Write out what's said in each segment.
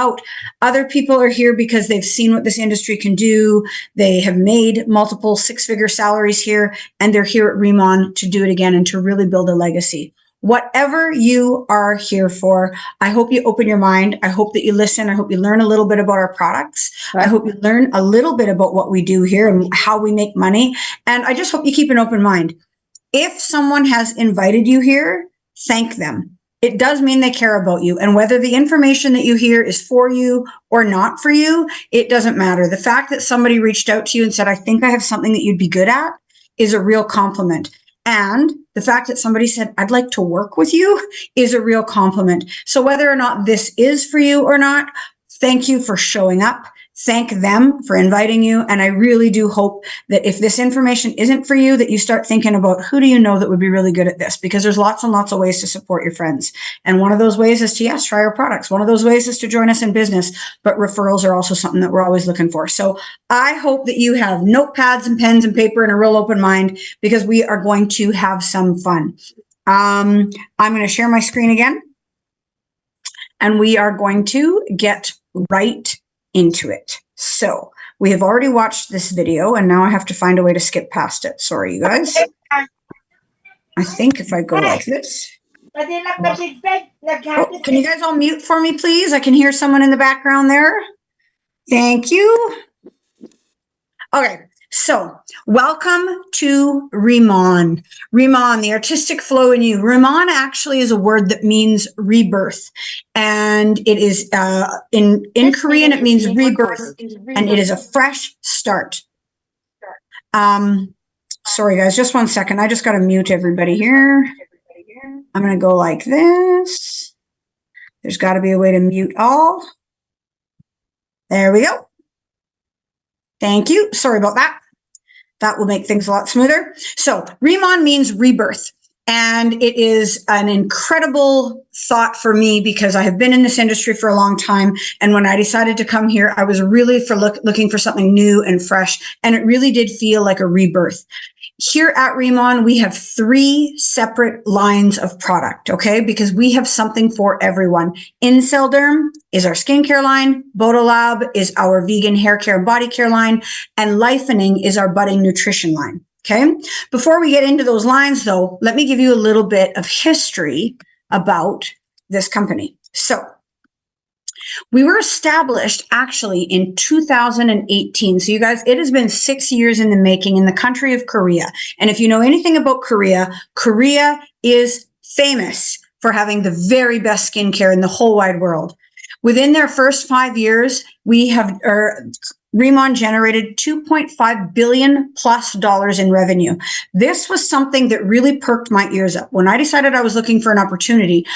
out. Other people are here because they've seen what this industry can do. They have made multiple six-figure salaries here, and they're here at Remon to do it again and to really build a legacy. Whatever you are here for, I hope you open your mind. I hope that you listen. I hope you learn a little bit about our products. I hope you learn a little bit about what we do here and how we make money. And I just hope you keep an open mind. If someone has invited you here, thank them. It does mean they care about you. And whether the information that you hear is for you or not for you, it doesn't matter. The fact that somebody reached out to you and said, I think I have something that you'd be good at, is a real compliment. And the fact that somebody said, I'd like to work with you, is a real compliment. So whether or not this is for you or not, thank you for showing up. Thank them for inviting you. And I really do hope that if this information isn't for you, that you start thinking about who do you know that would be really good at this, because there's lots and lots of ways to support your friends. And one of those ways is to, yes, try our products. One of those ways is to join us in business, but referrals are also something that we're always looking for. So I hope that you have notepads and pens and paper and a real open mind, because we are going to have some fun. I'm going to share my screen again, and we are going to get right into it. So we have already watched this video, and now I have to find a way to skip past it. Sorry, you guys. I think if I go like this. Oh, can you guys all mute for me, please? I can hear someone in the background there. Thank you. Okay. So welcome to Remon. Remon, the artistic flow in you. Remon actually is a word that means rebirth. And it is in Korean, it means rebirth. And it is a fresh start. Sorry, guys, just one second. I just got to mute everybody here. I'm going to go like this. There's got to be a way to mute all. There we go. Thank you. Sorry about that. That will make things a lot smoother. So Remon means rebirth. And it is an incredible thought for me, because I have been in this industry for a long time. And when I decided to come here, I was really looking for something new and fresh. And it really did feel like a rebirth. Here at Remon, we have 3 separate lines of product, okay? Because we have something for everyone. Incel Derm is our skincare line. Bodolab is our vegan hair care and body care line. And Lifening is our budding nutrition line, okay? Before we get into those lines, though, let me give you a little bit of history about this company. So we were established actually in 2018. So you guys, it has been 6 years in the making in the country of Korea. And if you know anything about Korea, Korea is famous for having the very best skincare in the whole wide world. Within their first 5 years, Remon generated $2.5 billion plus in revenue. This was something that really perked my ears up. When I decided I was looking for an opportunity,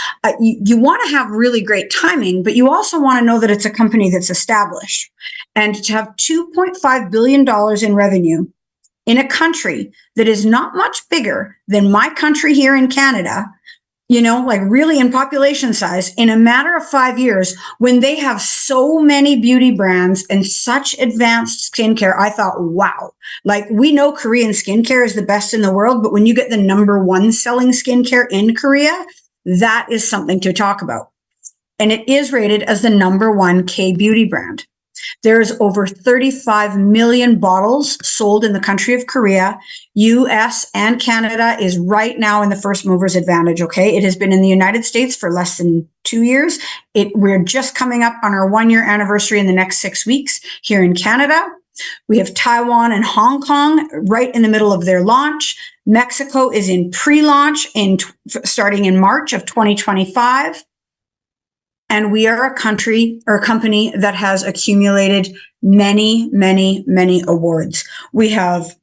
you want to have really great timing, but you also want to know that it's a company that's established. And to have $2.5 billion in revenue in a country that is not much bigger than my country here in Canada, you know, like really in population size, in a matter of 5 years, when they have so many beauty brands and such advanced skincare, I thought, wow, like we know Korean skincare is the best in the world, but when you get the #1 selling skincare in Korea, that is something to talk about. And it is rated as the #1 K-beauty brand. There's over 35 million bottles sold in the country of Korea. US and Canada is right now in the first mover's advantage, okay? It has been in the United States for less than 2 years. We're just coming up on our 1-year anniversary in the next 6 weeks here in Canada. We have Taiwan and Hong Kong right in the middle of their launch. Mexico is in pre-launch starting in March of 2025. And we are a company that has accumulated many, many, many awards. We have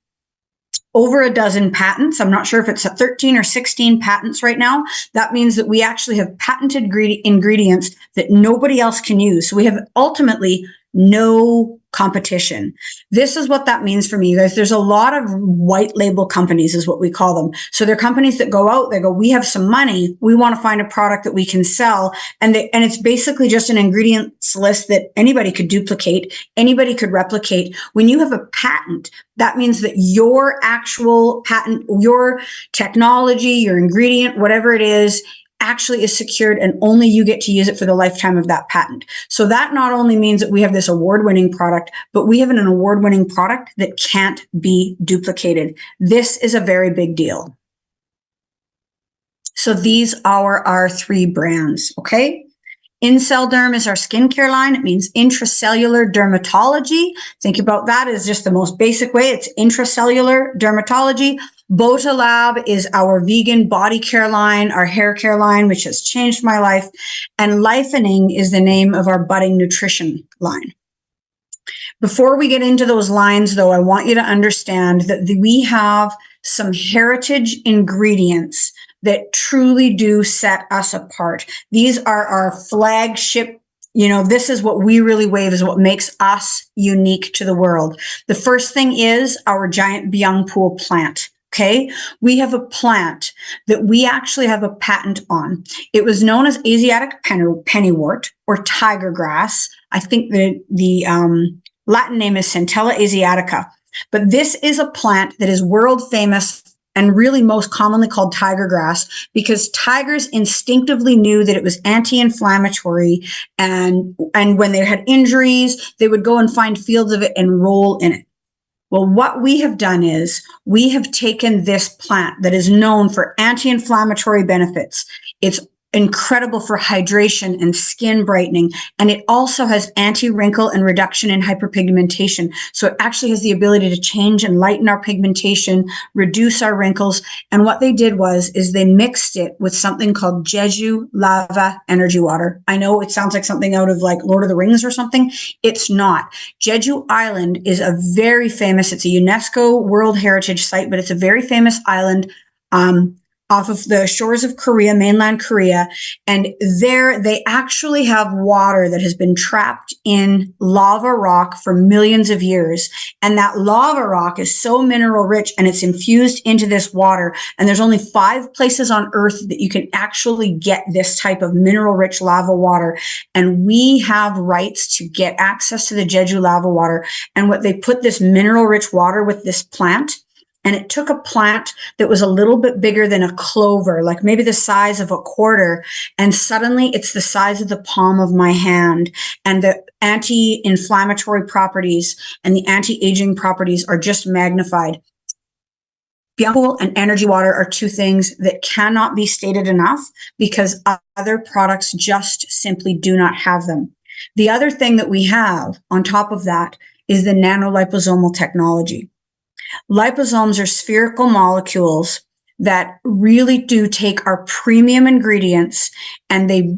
over a dozen patents. I'm not sure if it's 13 or 16 patents right now. That means that we actually have patented ingredients that nobody else can use. So we have ultimately no competition. This is what that means for me, you guys. There's a lot of white label companies is what we call them. So they're companies that go out, they go, we have some money. We want to find a product that we can sell. And it's basically just an ingredients list that anybody could duplicate. Anybody could replicate. When you have a patent, that means that your actual patent, your technology, your ingredient, whatever it is, actually is secured and only you get to use it for the lifetime of that patent. So that not only means that we have this award-winning product, but we have an award-winning product that can't be duplicated. This is a very big deal. So these are our 3 brands, okay? InCellDerm is our skincare line. It means intracellular dermatology. Think about that as just the most basic way. It's intracellular dermatology. Botalab is our vegan body care line, our hair care line, which has changed my life. And Lifening is the name of our budding nutrition line. Before we get into those lines, though, I want you to understand that we have some heritage ingredients that truly do set us apart. These are our flagship. This is what we really wave, is what makes us unique to the world. The first thing is our giant byung pool plant. Okay, we have a plant that we actually have a patent on. It was known as Asiatic pennywort or tiger grass. I think the Latin name is Centella asiatica. But this is a plant that is world famous and really most commonly called tiger grass because tigers instinctively knew that it was anti-inflammatory, and when they had injuries, they would go and find fields of it and roll in it. Well, what we have done is we have taken this plant that is known for anti-inflammatory benefits. It's incredible for hydration and skin brightening, and it also has anti-wrinkle and reduction in hyperpigmentation. So it actually has the ability to change and lighten our pigmentation, reduce our wrinkles. And what they did is they mixed it with something called Jeju lava energy water. I know it sounds like something out of like Lord of the Rings or something. It's not. Jeju Island is a very famous, it's a UNESCO World Heritage Site, but it's a very famous island off of the shores of Korea, mainland Korea. And there they actually have water that has been trapped in lava rock for millions of years. And that lava rock is so mineral rich and it's infused into this water. And there's only 5 places on earth that you can actually get this type of mineral rich lava water. And we have rights to get access to the Jeju lava water. And what they put this mineral rich water with this plant, and it took a plant that was a little bit bigger than a clover, like maybe the size of a quarter. And suddenly it's the size of the palm of my hand. And the anti-inflammatory properties and the anti-aging properties are just magnified. Byung pool and energy water are 2 things that cannot be stated enough because other products just simply do not have them. The other thing that we have on top of that is the nanoliposomal technology. Liposomes are spherical molecules that really do take our premium ingredients and they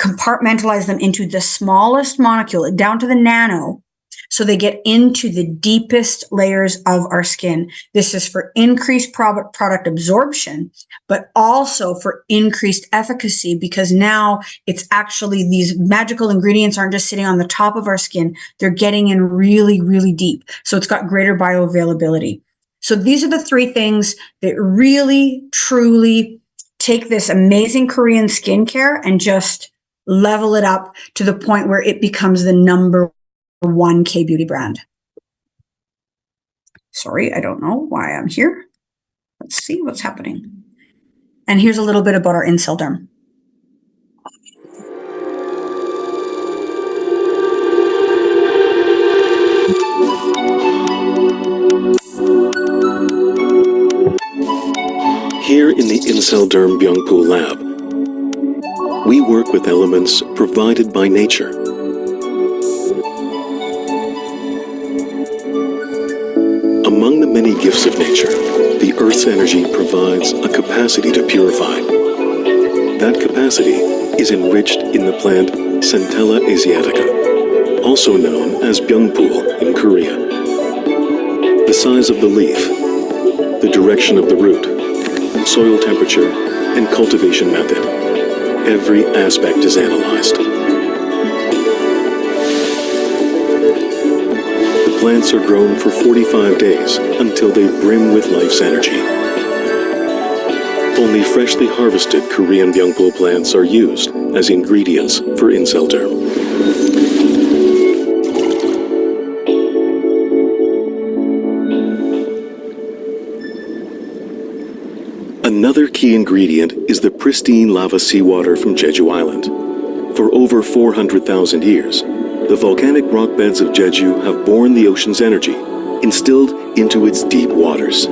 compartmentalize them into the smallest molecule, down to the nano, so they get into the deepest layers of our skin. This is for increased product absorption, but also for increased efficacy because now it's actually these magical ingredients aren't just sitting on the top of our skin. They're getting in really, really deep. So it's got greater bioavailability. So these are the 3 things that really, truly take this amazing Korean skincare and just level it up to the point where it becomes the number 1 K-beauty brand. Sorry, I don't know why I'm here. Let's see what's happening. And here's a little bit about our InCellDerm. Here in the InCellDerm Byung pool lab, we work with elements provided by nature. Among the many gifts of nature, the Earth's energy provides a capacity to purify. That capacity is enriched in the plant Centella asiatica, also known as byung pool in Korea. The size of the leaf, the direction of the root, soil temperature, and cultivation method. Every aspect is analyzed. The plants are grown for 45 days until they brim with life's energy. Only freshly harvested Korean byung pool plants are used as ingredients for InCellDerm. A Another key ingredient is the pristine lava seawater from Jeju Island. For over 400,000 years, the volcanic rock beds of Jeju have borne the ocean's energy, instilled into its deep waters.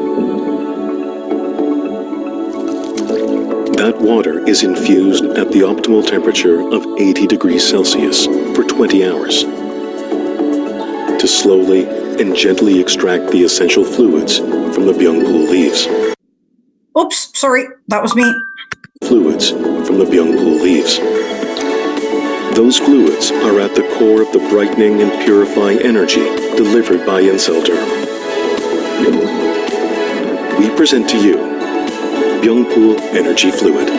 That water is infused at the optimal temperature of 80 degrees Celsius for 20 hours to slowly and gently extract the essential fluids from the byungpool leaves. Oops, sorry, that was me. Fluids from the byungpool leaves. Those fluids are at the core of the brightening and purifying energy delivered by Inselderm. We present to you byungpool Energy Fluid.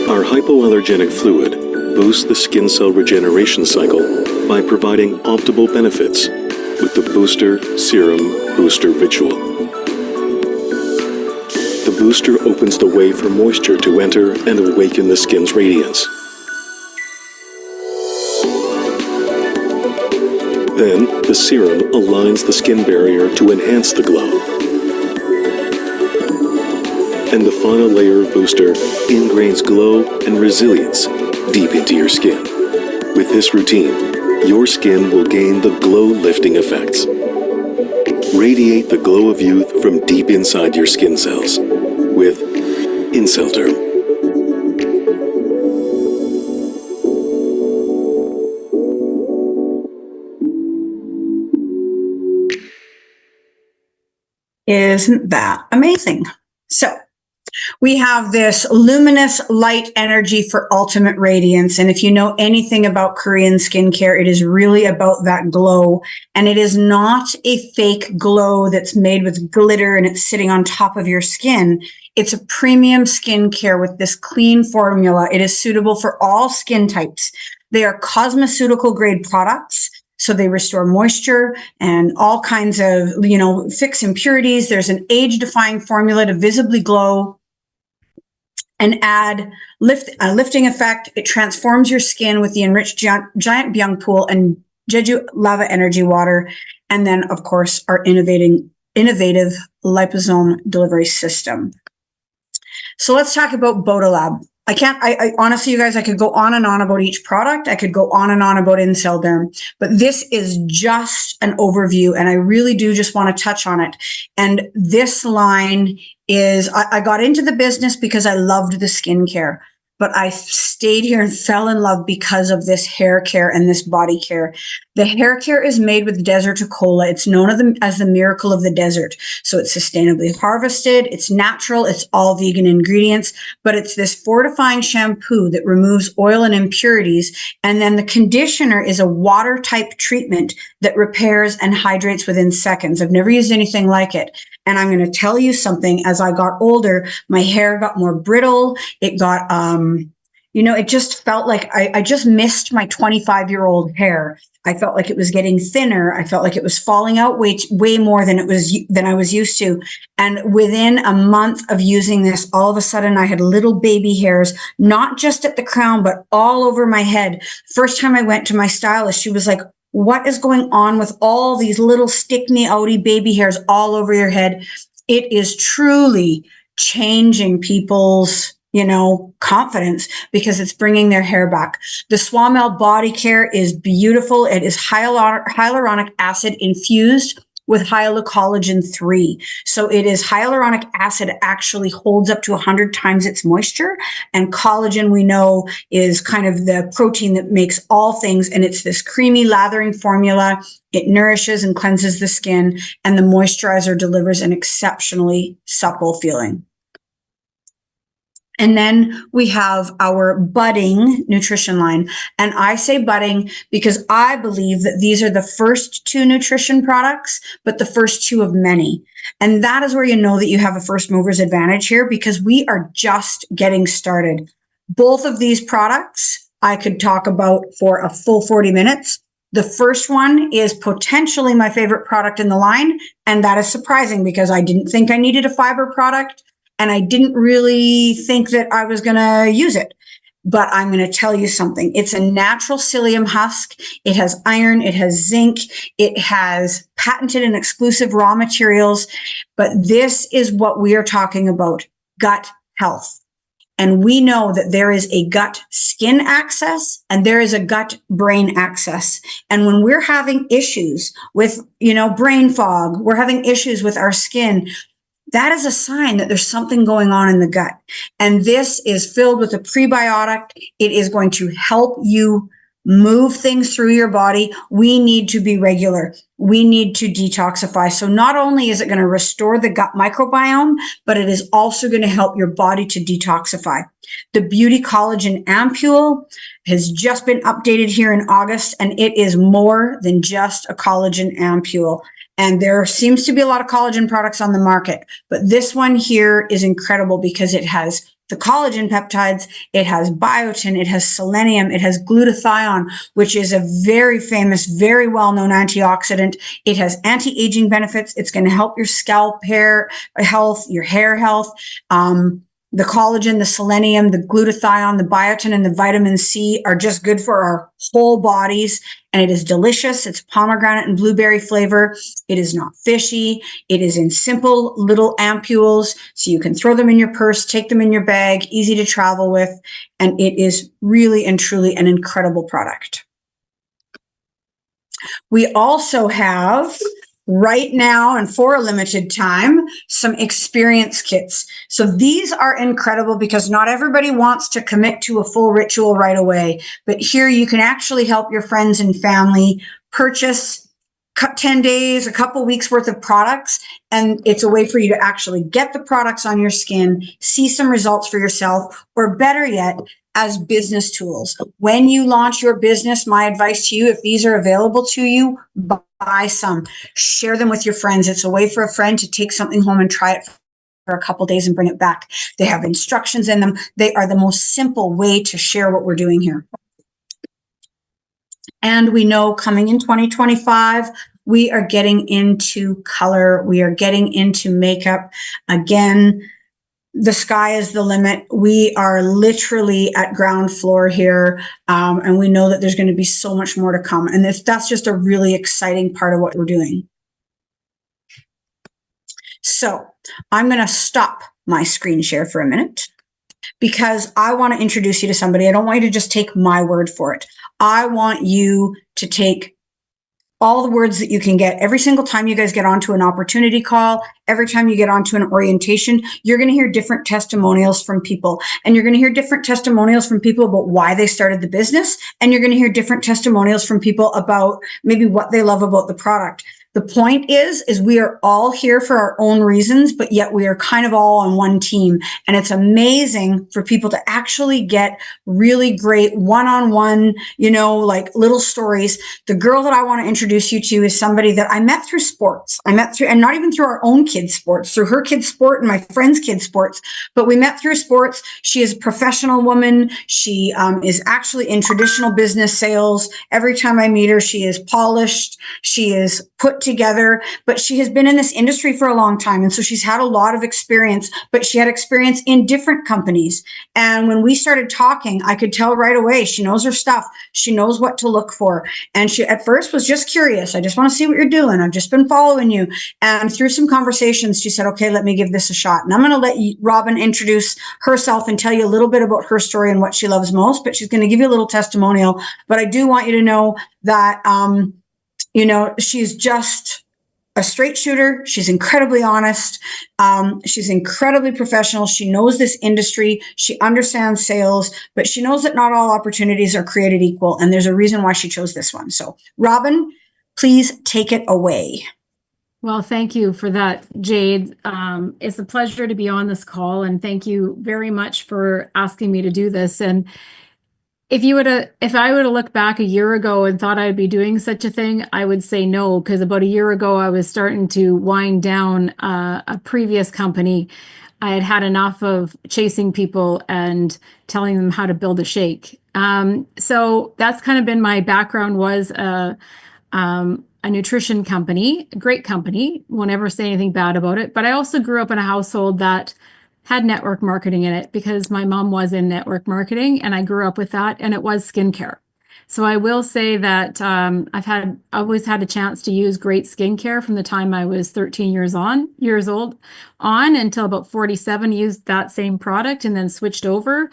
Our hypoallergenic fluid boosts the skin cell regeneration cycle by providing optimal benefits with the Booster Serum Booster Ritual. The booster opens the way for moisture to enter and awaken the skin's radiance. Then, the serum aligns the skin barrier to enhance the glow. And the final layer of booster ingrains glow and resilience deep into your skin. With this routine, your skin will gain the glow-lifting effects. Radiate the glow of youth from deep inside your skin cells with Inselderm. Isn't that amazing? So we have this luminous light energy for ultimate radiance. And if you know anything about Korean skincare, it is really about that glow. And it is not a fake glow that's made with glitter and it's sitting on top of your skin. It's a premium skincare with this clean formula. It is suitable for all skin types. They are cosmeceutical grade products. So they restore moisture and all kinds of, fix impurities. There's an age-defying formula to visibly glow and add a lifting effect. It transforms your skin with the enriched giant byungpool and Jeju lava energy water. And then, of course, our innovative liposome delivery system. So let's talk about Boland. I honestly, you guys, I could go on and on about each product. I could go on and on about Inselderm, but this is just an overview. And I really do just want to touch on it. And this line is, I got into the business because I loved the skincare, but I stayed here and fell in love because of this hair care and this body care. The hair care is made with desert cola. It's known as the miracle of the desert. So it's sustainably harvested. It's natural. It's all vegan ingredients, but it's this fortifying shampoo that removes oil and impurities. And then the conditioner is a water type treatment that repairs and hydrates within seconds. I've never used anything like it. And I'm going to tell you something, as I got older, my hair got more brittle. It got, it just felt like I just missed my 25-year-old hair. I felt like it was getting thinner. I felt like it was falling out way more than I was used to. And within a month of using this, all of a sudden I had little baby hairs, not just at the crown, but all over my head. First time I went to my stylist, she was like, "What is going on with all these little stick-me-outy baby hairs all over your head?" It is truly changing people's, confidence because it's bringing their hair back. The Swamel body care is beautiful. It is hyaluronic acid infused with hyalocollagen 3. So it is hyaluronic acid actually holds up to 100 times its moisture. And collagen, we know, is kind of the protein that makes all things. And it's this creamy lathering formula. It nourishes and cleanses the skin. And the moisturizer delivers an exceptionally supple feeling. And then we have our budding nutrition line. And I say budding because I believe that these are the first 2 nutrition products, but the first 2 of many. And that is where you know that you have a first mover's advantage here because we are just getting started. Both of these products I could talk about for a full 40 minutes. The first one is potentially my favorite product in the line. And that is surprising because I didn't think I needed a fiber product. And I didn't really think that I was going to use it. But I'm going to tell you something. It's a natural psyllium husk. It has iron. It has zinc. It has patented and exclusive raw materials. But this is what we are talking about: gut health. And we know that there is a gut skin axis and there is a gut brain axis. And when we're having issues with, brain fog, we're having issues with our skin, that is a sign that there's something going on in the gut. And this is filled with a prebiotic. It is going to help you move things through your body. We need to be regular. We need to detoxify. So not only is it going to restore the gut microbiome, but it is also going to help your body to detoxify. The Beauty Collagen Ampule has just been updated here in August, and it is more than just a collagen ampule. And there seems to be a lot of collagen products on the market, but this one here is incredible because it has the collagen peptides, it has biotin, it has selenium, it has glutathione, which is a very famous, very well-known antioxidant. It has anti-aging benefits. It's going to help your scalp hair health, your hair health. The collagen, the selenium, the glutathione, the biotin, and the vitamin C are just good for our whole bodies. And it is delicious. It's pomegranate and blueberry flavor. It is not fishy. It is in simple little ampules. So you can throw them in your purse, take them in your bag, easy to travel with. And it is really and truly an incredible product. We also have right now and for a limited time, some experience kits. So these are incredible because not everybody wants to commit to a full ritual right away, but here you can actually help your friends and family purchase 10 days, a couple weeks worth of products. And it's a way for you to actually get the products on your skin, see some results for yourself, or better yet, as business tools. When you launch your business, my advice to you, if these are available to you, buy some, share them with your friends. It's a way for a friend to take something home and try it for a couple days and bring it back. They have instructions in them. They are the most simple way to share what we're doing here. And we know coming in 2025, we are getting into color. We are getting into makeup. Again, the sky is the limit. We are literally at ground floor here. And we know that there's going to be so much more to come. And that's just a really exciting part of what we're doing. So I'm going to stop my screen share for a minute because I want to introduce you to somebody. I don't want you to just take my word for it. I want you to take all the words that you can get. Every single time you guys get onto an opportunity call, every time you get onto an orientation, you're going to hear different testimonials from people. And you're going to hear different testimonials from people about why they started the business. And you're going to hear different testimonials from people about maybe what they love about the product. The point is we are all here for our own reasons, but yet we are kind of all on one team. And it's amazing for people to actually get really great one-on-one, like little stories. The girl that I want to introduce you to is somebody that I met through sports. And not even through our own kids' sports, through her kids' sport and my friend's kids' sports, but we met through sports. She is a professional woman. She is actually in traditional business sales. Every time I meet her, she is polished. She is put together, but she has been in this industry for a long time. And so she's had a lot of experience, but she had experience in different companies. And when we started talking, I could tell right away, she knows her stuff. She knows what to look for. And she at first was just curious. I just want to see what you're doing. I've just been following you. And through some conversations, she said, okay, let me give this a shot. And I'm going to let Robin introduce herself and tell you a little bit about her story and what she loves most, but she's going to give you a little testimonial. But I do want you to know that, she's just a straight shooter. She's incredibly honest. She's incredibly professional. She knows this industry. She understands sales, but she knows that not all opportunities are created equal. And there's a reason why she chose this one. So Robin, please take it away. Well, thank you for that, Jade. It's a pleasure to be on this call, and thank you very much for asking me to do this. And if I were to look back a year ago and thought I'd be doing such a thing, I would say no, because about a year ago, I was starting to wind down a previous company. I had had enough of chasing people and telling them how to build a shake. So that's kind of been my background, was a nutrition company, a great company, won't ever say anything bad about it. But I also grew up in a household that had network marketing in it because my mom was in network marketing and I grew up with that, and it was skincare. So I will say that I've always had a chance to use great skincare from the time I was 13 years old on until about 47, used that same product and then switched over.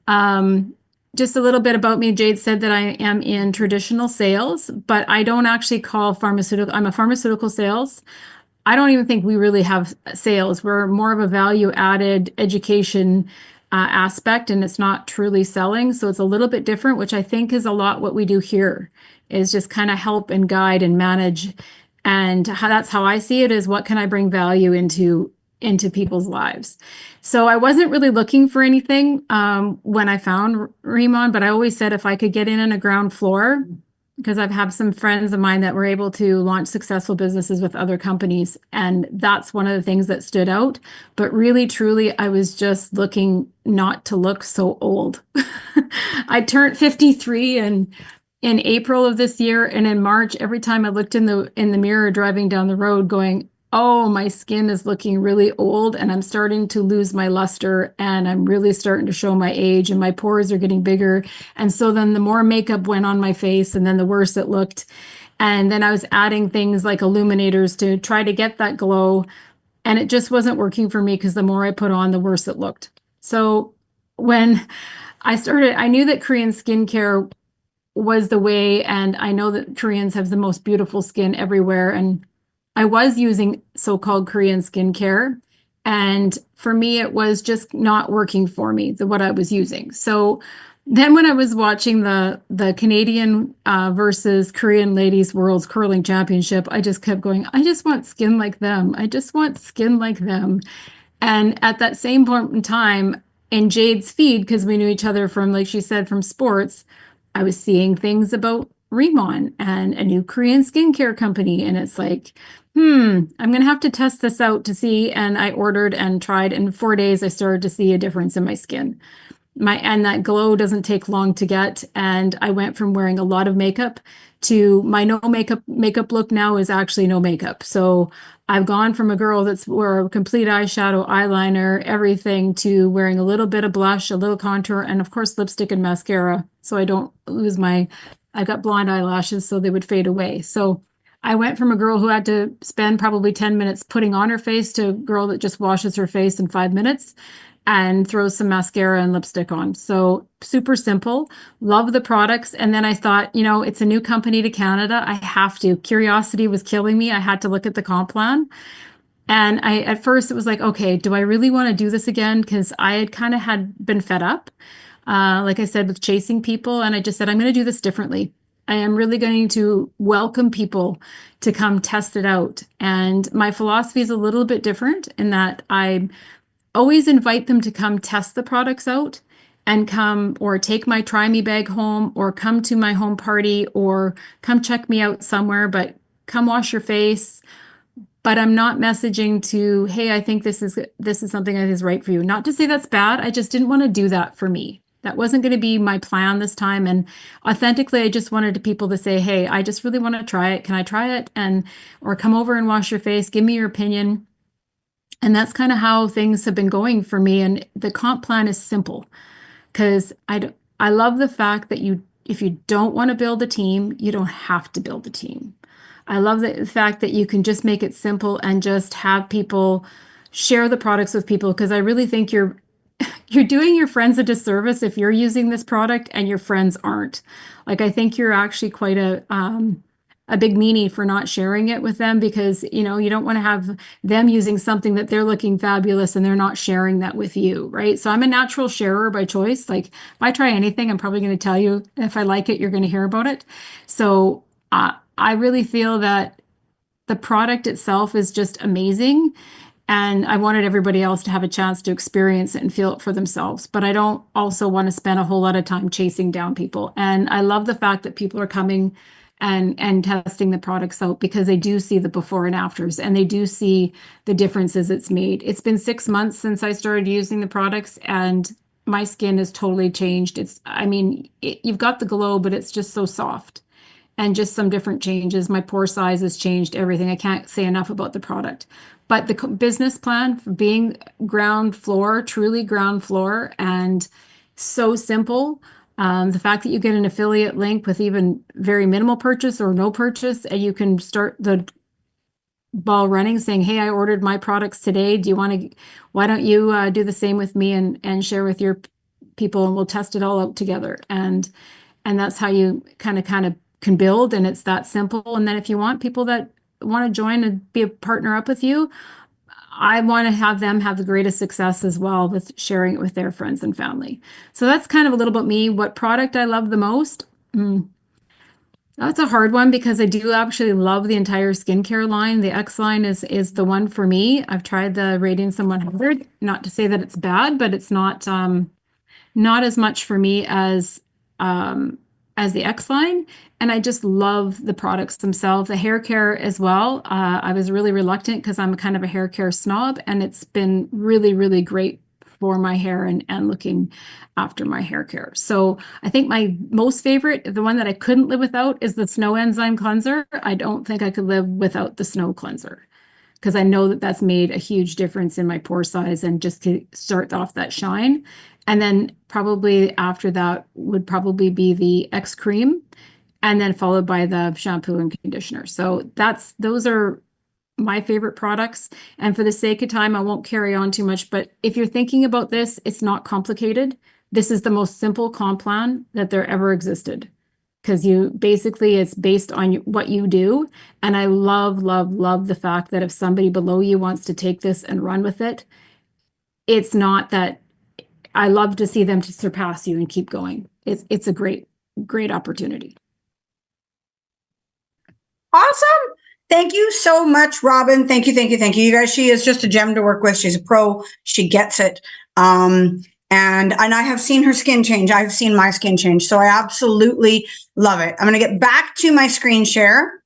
Um, just a little bit about me. Jade said that I am in traditional sales, but I don't actually call pharmaceutical. I'm a pharmaceutical sales. I don't even think we really have sales. We're more of a value added education aspect, and it's not truly selling. So it's a little bit different, which I think is a lot what we do here is just kind of help and guide and manage. And that's how I see it is what can I bring value into people's lives. So I wasn't really looking for anything when I found Remon, but I always said if I could get in on a ground floor, because I've had some friends of mine that were able to launch successful businesses with other companies. And that's one of the things that stood out. But really, truly, I was just looking not to look so old. I turned 53 in April of this year. And in March, every time I looked in the mirror driving down the road going, oh, my skin is looking really old and I'm starting to lose my luster and I'm really starting to show my age and my pores are getting bigger. And so then the more makeup went on my face and then the worse it looked. And then I was adding things like illuminators to try to get that glow. And it just wasn't working for me because the more I put on, the worse it looked. So when I knew that Korean skincare was the way. And I know that Koreans have the most beautiful skin everywhere. And I was using so-called Korean skincare. And for me, it was just not working for me, what I was using. So then when I was watching the Canadian versus Korean Ladies World's Curling Championship, I just kept going, I just want skin like them. I just want skin like them. And at that same point in time, in Jade's feed, because we knew each other from, like she said, from sports, I was seeing things about Remon and a new Korean skincare company. And it's like, I'm going to have to test this out to see. And I ordered and tried. In 4 days, I started to see a difference in my skin. And that glow doesn't take long to get. And I went from wearing a lot of makeup to my no makeup look now is actually no makeup. So I've gone from a girl that's wore a complete eyeshadow, eyeliner, everything to wearing a little bit of blush, a little contour, and of course lipstick and mascara. So I don't lose I've got blonde eyelashes, so they would fade away. So I went from a girl who had to spend probably 10 minutes putting on her face to a girl that just washes her face in 5 minutes and throws some mascara and lipstick on. So super simple, love the products. And then I thought, it's a new company to Canada. I have to. Curiosity was killing me. I had to look at the comp plan. And at first it was like, okay, do I really want to do this again? Because I had been fed up, like I said, with chasing people. And I just said, I'm going to do this differently. I am really going to welcome people to come test it out. And my philosophy is a little bit different in that I always invite them to come test the products out and come or take my try me bag home or come to my home party or come check me out somewhere, but come wash your face. But I'm not messaging to, hey, I think this is something that is right for you. Not to say that's bad. I just didn't want to do that for me. That wasn't going to be my plan this time. And authentically, I just wanted people to say, hey, I just really want to try it. Can I try it? Or come over and wash your face. Give me your opinion. And that's kind of how things have been going for me. And the comp plan is simple because I love the fact that if you don't want to build a team, you don't have to build a team. I love the fact that you can just make it simple and just have people share the products with people because I really think you're doing your friends a disservice if you're using this product and your friends aren't. Like I think you're actually quite a big meanie for not sharing it with them because you don't want to have them using something that they're looking fabulous and they're not sharing that with you, right? So I'm a natural sharer by choice. Like if I try anything, I'm probably going to tell you if I like it, you're going to hear about it. So I really feel that the product itself is just amazing. And I wanted everybody else to have a chance to experience it and feel it for themselves. But I don't also want to spend a whole lot of time chasing down people. And I love the fact that people are coming and testing the products out because they do see the before and afters and they do see the differences it's made. It's been 6 months since I started using the products and my skin has totally changed. You've got the glow, but it's just so soft. And just some different changes. My pore size has changed everything. I can't say enough about the product. But the business plan for being ground floor, truly ground floor, and so simple. The fact that you get an affiliate link with even very minimal purchase or no purchase, and you can start the ball running saying, hey, I ordered my products today. Why don't you do the same with me and share with your people, and we'll test it all out together. And that's how you kind of can build, and it's that simple. And then if you want people that want to join and be a partner up with you, I want to have them have the greatest success as well with sharing it with their friends and family. So that's kind of a little about me. What product I love the most? That's a hard one because I do actually love the entire skincare line. The X line is the one for me. I've tried the Radiance 100. Not to say that it's bad, but it's not as much for me as the X line. And I just love the products themselves, the hair care as well. I was really reluctant because I'm kind of a hair care snob, and it's been really, really great for my hair and looking after my hair care. So I think my most favorite, the one that I couldn't live without, is the Snow Enzyme Cleanser. I don't think I could live without the Snow Cleanser, because I know that that's made a huge difference in my pore size and just to start off that shine. And then probably after that would probably be the X Cream, and then followed by the shampoo and conditioner. So those are my favorite products. And for the sake of time, I won't carry on too much, but if you're thinking about this, it's not complicated. This is the most simple comp plan that there ever existed, because it's based on what you do. And I love, love, love the fact that if somebody below you wants to take this and run with it, it's not that. I love to see them to surpass you and keep going. It's a great, great opportunity. Awesome. Thank you so much, Robin. Thank you, thank you, thank you. You guys, she is just a gem to work with. She's a pro. She gets it. And I have seen her skin change. I've seen my skin change. So I absolutely love it. I'm going to get back to my screen share.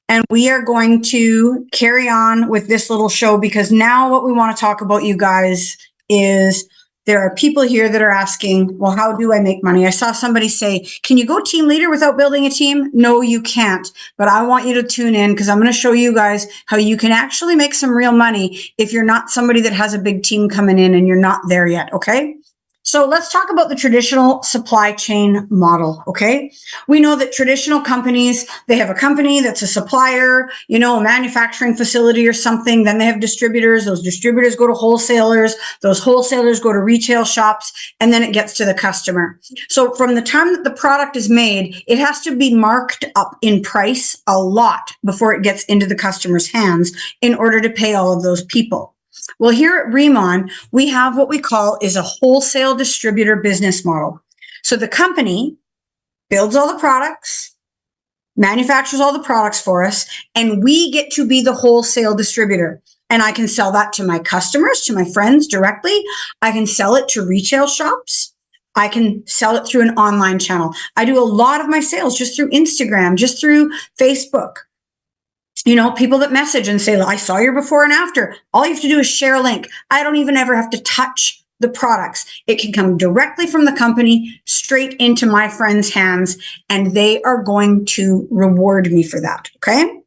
And we are going to carry on with this little show, because now what we want to talk about, you guys, is there are people here that are asking, well, how do I make money? I saw somebody say, can you go team leader without building a team? No, you can't. But I want you to tune in, because I'm going to show you guys how you can actually make some real money if you're not somebody that has a big team coming in and you're not there yet. Okay. So let's talk about the traditional supply chain model, okay? We know that traditional companies, they have a company that's a supplier, a manufacturing facility or something. Then they have distributors. Those distributors go to wholesalers. Those wholesalers go to retail shops, and then it gets to the customer. So from the time that the product is made, it has to be marked up in price a lot before it gets into the customer's hands in order to pay all of those people. Well, here at Remon, we have what we call is a wholesale distributor business model. So the company builds all the products, manufactures all the products for us, and we get to be the wholesale distributor. And I can sell that to my customers, to my friends directly. I can sell it to retail shops. I can sell it through an online channel. I do a lot of my sales just through Instagram, just through Facebook. People that message and say, I saw your before and after. All you have to do is share a link. I don't even ever have to touch the products. It can come directly from the company straight into my friends' hands, and they are going to reward me for that. Okay.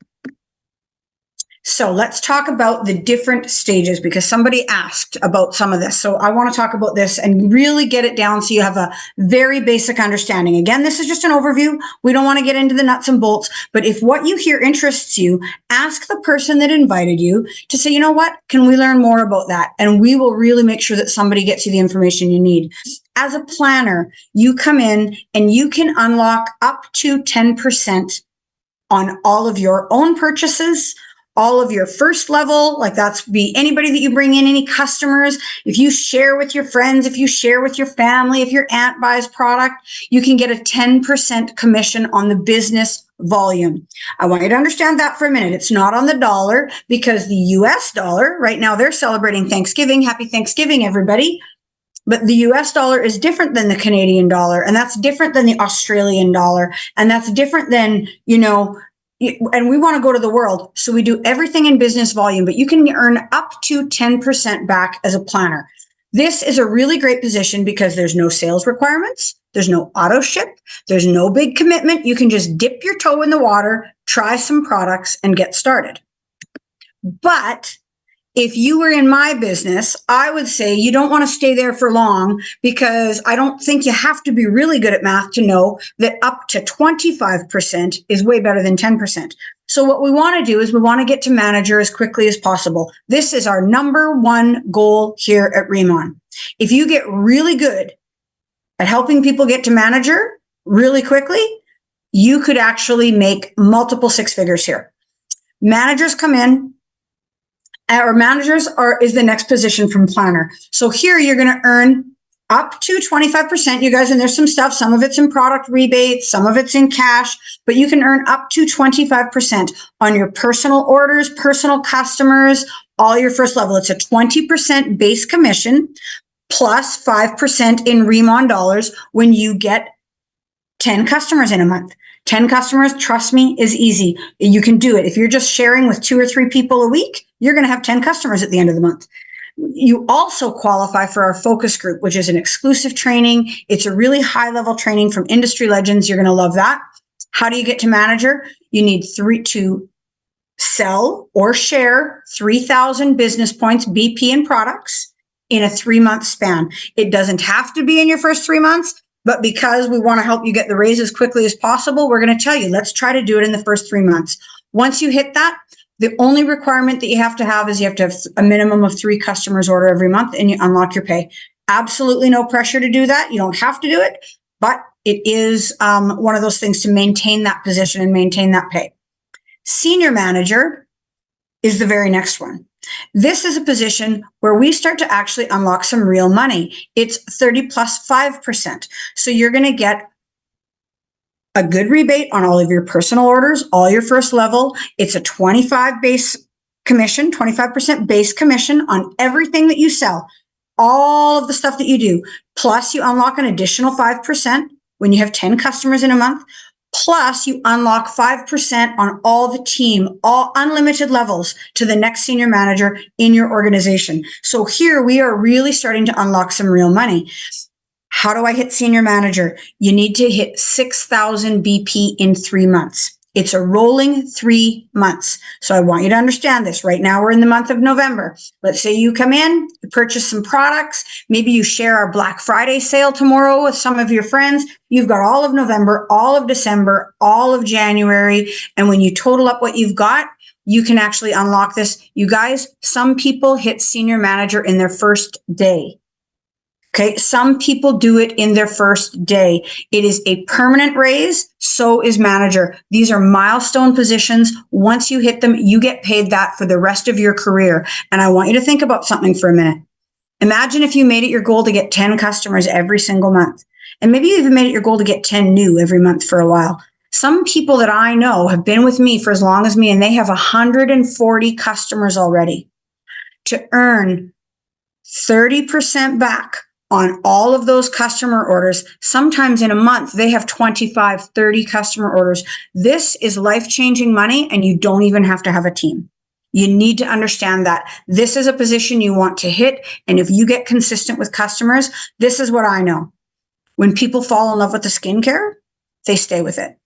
So let's talk about the different stages, because somebody asked about some of this. So I want to talk about this and really get it down so you have a very basic understanding. Again, this is just an overview. We don't want to get into the nuts and bolts, but if what you hear interests you, ask the person that invited you to say, you know what, can we learn more about that? And we will really make sure that somebody gets you the information you need. As a planner, you come in and you can unlock up to 10% on all of your own purchases, all of your first level, like that's be anybody that you bring in, any customers. If you share with your friends, if you share with your family, if your aunt buys product, you can get a 10% commission on the business volume. I want you to understand that for a minute. It's not on the dollar, because the US dollar right now, they're celebrating Thanksgiving. Happy Thanksgiving, everybody. But the US dollar is different than the Canadian dollar, and that's different than the Australian dollar, and that's different than, and we want to go to the world. So we do everything in business volume, but you can earn up to 10% back as a planner. This is a really great position because there's no sales requirements. There's no auto ship. There's no big commitment. You can just dip your toe in the water, try some products, and get started. But if you were in my business, I would say you don't want to stay there for long, because I don't think you have to be really good at math to know that up to 25% is way better than 10%. So what we want to do is we want to get to manager as quickly as possible. This is our number one goal here at Remon. If you get really good at helping people get to manager really quickly, you could actually make multiple six figures here. Managers come in. Our managers is the next position from planner. So here you're going to earn up to 25%, you guys, and there's some stuff. Some of it's in product rebates, some of it's in cash, but you can earn up to 25% on your personal orders, personal customers, all your first level. It's a 20% base commission plus 5% in Remon dollars when you get 10 customers in a month. 10 customers, trust me, is easy. You can do it. If you're just sharing with 2 or 3 people a week, you're going to have 10 customers at the end of the month. You also qualify for our focus group, which is an exclusive training. It's a really high level training from industry legends. You're going to love that. How do you get to manager? You need to sell or share 3,000 business points, BP and products in a 3-month span. It doesn't have to be in your first 3 months. But because we want to help you get the raise as quickly as possible, we're going to tell you, let's try to do it in the first 3 months. Once you hit that, the only requirement that you have to have is you have to have a minimum of 3 customers order every month, and you unlock your pay. Absolutely no pressure to do that. You don't have to do it, but it is one of those things to maintain that position and maintain that pay. Senior manager is the very next one. This is a position where we start to actually unlock some real money. It's 30 plus 5%. So you're going to get a good rebate on all of your personal orders, all your first level. It's a 25% base commission on everything that you sell, all of the stuff that you do. Plus you unlock an additional 5% when you have 10 customers in a month. Plus, you unlock 5% on all the team, all unlimited levels to the next senior manager in your organization. So here we are really starting to unlock some real money. How do I hit senior manager? You need to hit 6,000 BP in 3 months. It's a rolling 3 months. So I want you to understand this. Right now, we're in the month of November. Let's say you come in, you purchase some products. Maybe you share our Black Friday sale tomorrow with some of your friends. You've got all of November, all of December, all of January. And when you total up what you've got, you can actually unlock this. You guys, some people hit senior manager in their first day. Okay, some people do it in their first day. It is a permanent raise, so is manager. These are milestone positions. Once you hit them, you get paid that for the rest of your career. And I want you to think about something for a minute. Imagine if you made it your goal to get 10 customers every single month. And maybe you even made it your goal to get 10 new every month for a while. Some people that I know have been with me for as long as me, and they have 140 customers already. To earn 30% back on all of those customer orders, sometimes in a month, they have 25, 30 customer orders. This is life-changing money, and you don't even have to have a team. You need to understand that this is a position you want to hit. And if you get consistent with customers, this is what I know. When people fall in love with the skincare, they stay with it.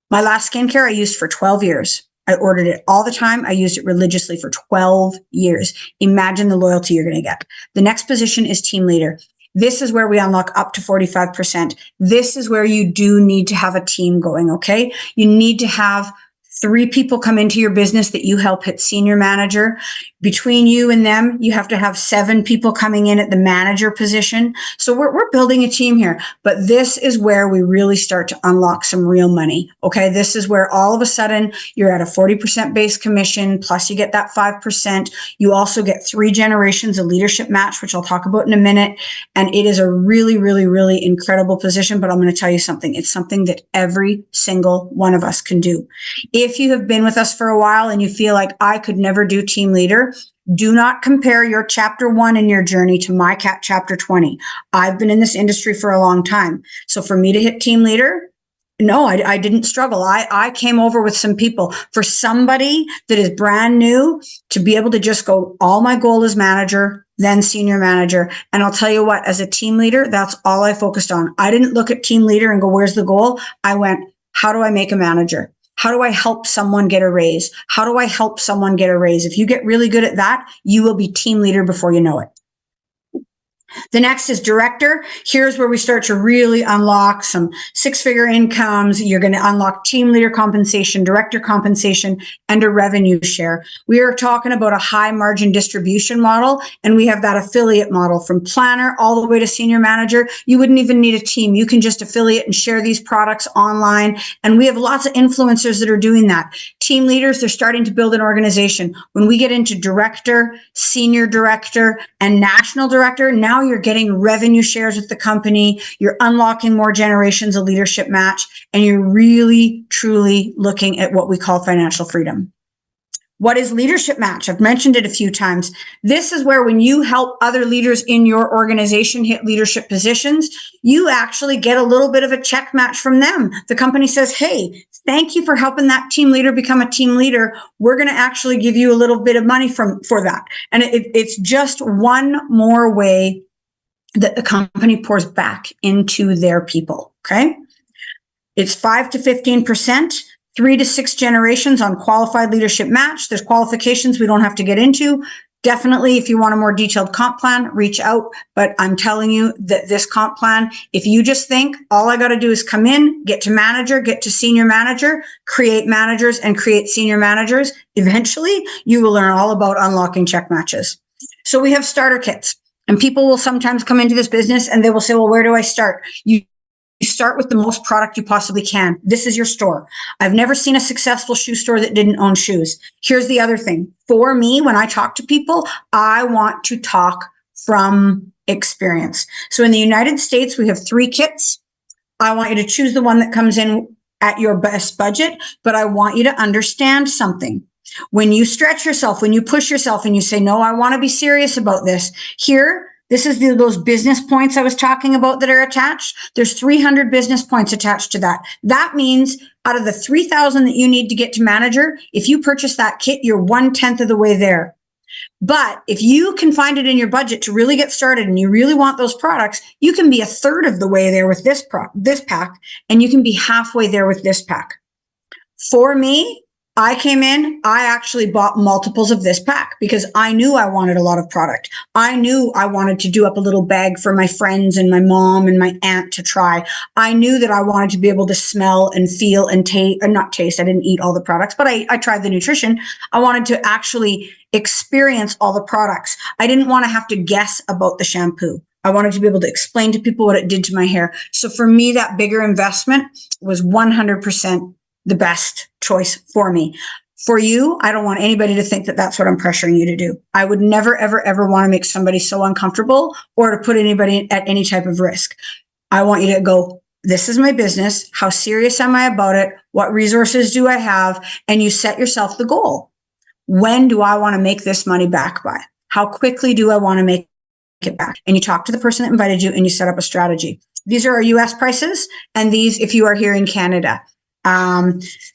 My last skincare I used for 12 years. I ordered it all the time. I used it religiously for 12 years. Imagine the loyalty you're going to get. The next position is team leader. This is where we unlock up to 45%. This is where you do need to have a team going, okay? You need to have 3 people come into your business that you help hit senior manager. Between you and them, you have to have 7 people coming in at the manager position. So we're building a team here, but this is where we really start to unlock some real money. Okay. This is where all of a sudden you're at a 40% base commission, plus you get that 5%. You also get 3 generations of leadership match, which I'll talk about in a minute. And it is a really, really, really incredible position, but I'm going to tell you something. It's something that every single one of us can do. If you have been with us for a while and you feel like I could never do team leader, do not compare your chapter 1 in your journey to my chapter 20. I've been in this industry for a long time. So for me to hit team leader, no, I didn't struggle. I came over with some people. For somebody that is brand new to be able to just go, all my goal is manager, then senior manager. And I'll tell you what, as a team leader, that's all I focused on. I didn't look at team leader and go, where's the goal? I went, how do I make a manager? How do I help someone get a raise? How do I help someone get a raise? If you get really good at that, you will be team leader before you know it. The next is director. Here's where we start to really unlock some six-figure incomes. You're going to unlock team leader compensation, director compensation, and a revenue share. We are talking about a high margin distribution model, and we have that affiliate model from planner all the way to senior manager. You wouldn't even need a team. You can just affiliate and share these products online. And we have lots of influencers that are doing that. Team leaders, they're starting to build an organization. When we get into director, senior director, and national director, now you're getting revenue shares with the company. You're unlocking more generations of leadership match, and you're really, truly looking at what we call financial freedom. What is leadership match? I've mentioned it a few times. This is where when you help other leaders in your organization hit leadership positions, you actually get a little bit of a check match from them. The company says, hey, thank you for helping that team leader become a team leader. We're going to actually give you a little bit of money for that. And it's just one more way that the company pours back into their people. Okay. It's 5 to 15%. 3 to 6 generations on qualified leadership match. There's qualifications we don't have to get into. Definitely, if you want a more detailed comp plan, reach out. But I'm telling you that this comp plan, if you just think all I got to do is come in, get to manager, get to senior manager, create managers and create senior managers, eventually you will learn all about unlocking check matches. So we have starter kits, and people will sometimes come into this business and they will say, well, where do I start? You start with the most product you possibly can. This is your store. I've never seen a successful shoe store that didn't own shoes. Here's the other thing. For me, when I talk to people, I want to talk from experience. So in the United States, we have 3 kits. I want you to choose the one that comes in at your best budget, but I want you to understand something. When you stretch yourself, when you push yourself and you say, no, I want to be serious about this, this is those business points I was talking about that are attached. There's 300 business points attached to that. That means out of the 3,000 that you need to get to manager, if you purchase that kit, you're 1/10 of the way there. But if you can find it in your budget to really get started and you really want those products, you can be 1/3 of the way there with this pack, and you can be halfway there with this pack. For me, I came in, I actually bought multiples of this pack because I knew I wanted a lot of product. I knew I wanted to do up a little bag for my friends and my mom and my aunt to try. I knew that I wanted to be able to smell and feel and taste, or not taste. I didn't eat all the products, but I tried the nutrition. I wanted to actually experience all the products. I didn't want to have to guess about the shampoo. I wanted to be able to explain to people what it did to my hair. So for me, that bigger investment was 100% the best choice for me. For you, I don't want anybody to think that that's what I'm pressuring you to do. I would never, ever, ever want to make somebody so uncomfortable or to put anybody at any type of risk. I want you to go, this is my business. How serious am I about it? What resources do I have? And you set yourself the goal. When do I want to make this money back by? How quickly do I want to make it back? And you talk to the person that invited you and you set up a strategy. These are our US prices, and these if you are here in Canada.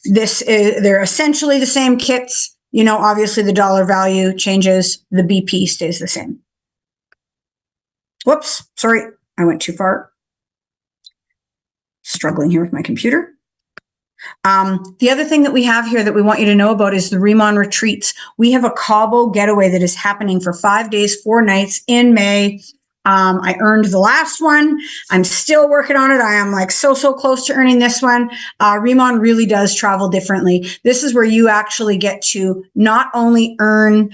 They're essentially the same kits. You know, obviously the dollar value changes. The BP stays the same. Whoops, sorry, I went too far. Struggling here with my computer. The other thing that we have here that we want you to know about is the Remon retreats. We have a Cabo getaway that is happening for 5 days, 4 nights in May. I earned the last one. I'm still working on it. I am like so close to earning this one. Remon really does travel differently. This is where you actually get to not only earn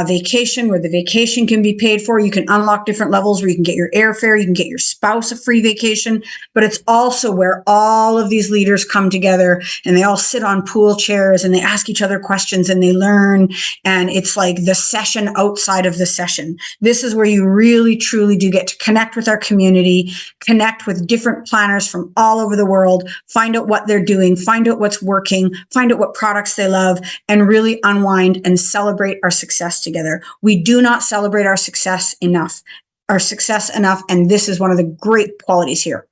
vacation, where the vacation can be paid for. You can unlock different levels where you can get your airfare, you can get your spouse a free vacation, but it's also where all of these leaders come together and they all sit on pool chairs and they ask each other questions and they learn. And it's like the session outside of the session. This is where you really, truly do get to connect with our community, connect with different planners from all over the world, find out what they're doing, find out what's working, find out what products they love, and really unwind and celebrate our success together. We do not celebrate our success enough, and this is one of the great qualities here.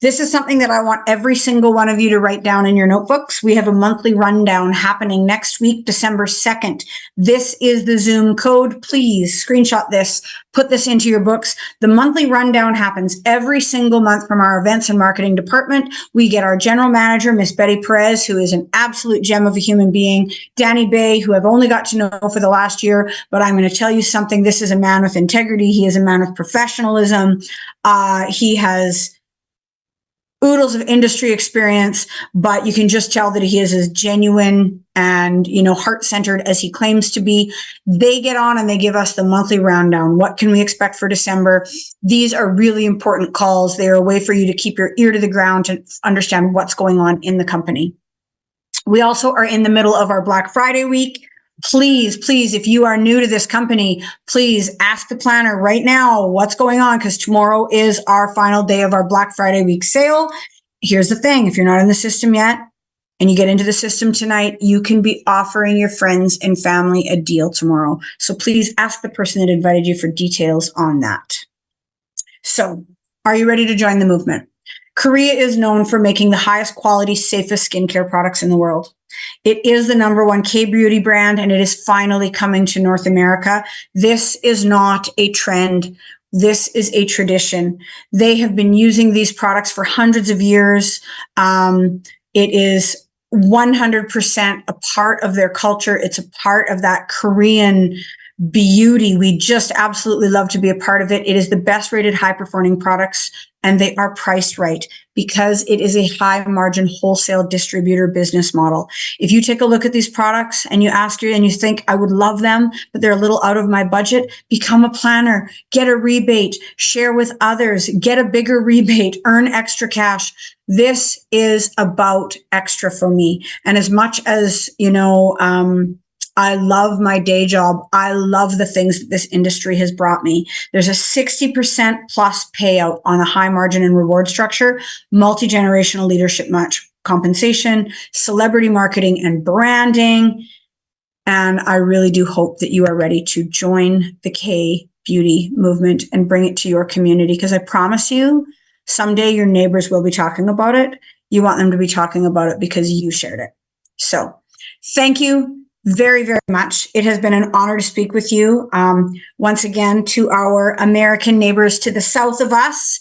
This is something that I want every single one of you to write down in your notebooks. We have a monthly rundown happening next week, December 2nd. This is the Zoom code. Please screenshot this, put this into your books. The monthly rundown happens every single month from our events and marketing department. We get our general manager, Miss Betty Perez, who is an absolute gem of a human being, Danny Bay, who I've only got to know for the last year, but I'm going to tell you something. This is a man with integrity. He is a man with professionalism. He has oodles of industry experience, but you can just tell that he is as genuine and, heart-centered as he claims to be. They get on and they give us the monthly rundown. What can we expect for December? These are really important calls. They are a way for you to keep your ear to the ground to understand what's going on in the company. We also are in the middle of our Black Friday week. Please, if you are new to this company, please ask the planner right now what's going on, because tomorrow is our final day of our Black Friday week sale. Here's the thing. If you're not in the system yet and you get into the system tonight, you can be offering your friends and family a deal tomorrow. So please ask the person that invited you for details on that. So are you ready to join the movement? Korea is known for making the highest quality, safest skincare products in the world. It is the #1 K-beauty brand, and it is finally coming to North America. This is not a trend. This is a tradition. They have been using these products for hundreds of years. It is 100% a part of their culture. It's a part of that Korean beauty. We just absolutely love to be a part of it. It is the best rated high performing products, and they are priced right because it is a high margin wholesale distributor business model. If you take a look at these products and you ask you and you think, I would love them, but they're a little out of my budget, become a planner, get a rebate, share with others, get a bigger rebate, earn extra cash. This is about extra for me. And as much as, I love my day job, I love the things that this industry has brought me. There's a 60% plus payout on a high margin and reward structure, multi-generational leadership match compensation, celebrity marketing and branding. And I really do hope that you are ready to join the K beauty movement and bring it to your community, because I promise you, someday your neighbors will be talking about it. You want them to be talking about it because you shared it. So thank you very, very much. It has been an honor to speak with you. Once again, to our American neighbors to the south of us,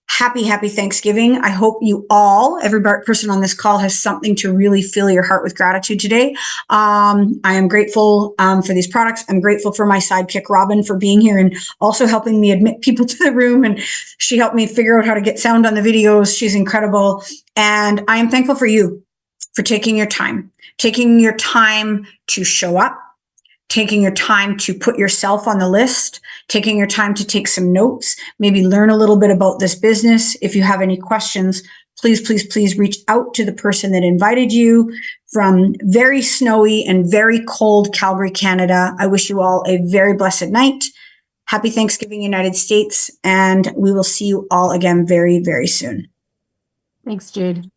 happy Thanksgiving. I hope you all, every person on this call, has something to really fill your heart with gratitude today. I am grateful for these products. I'm grateful for my sidekick, Robin, for being here and also helping me admit people to the room. And she helped me figure out how to get sound on the videos. She's incredible. And I am thankful for you for taking your time to show up, taking your time to put yourself on the list, taking your time to take some notes, maybe learn a little bit about this business. If you have any questions, please reach out to the person that invited you from very snowy and very cold Calgary, Canada. I wish you all a very blessed night. Happy Thanksgiving, United States, and we will see you all again very, very soon. Thanks, Jade.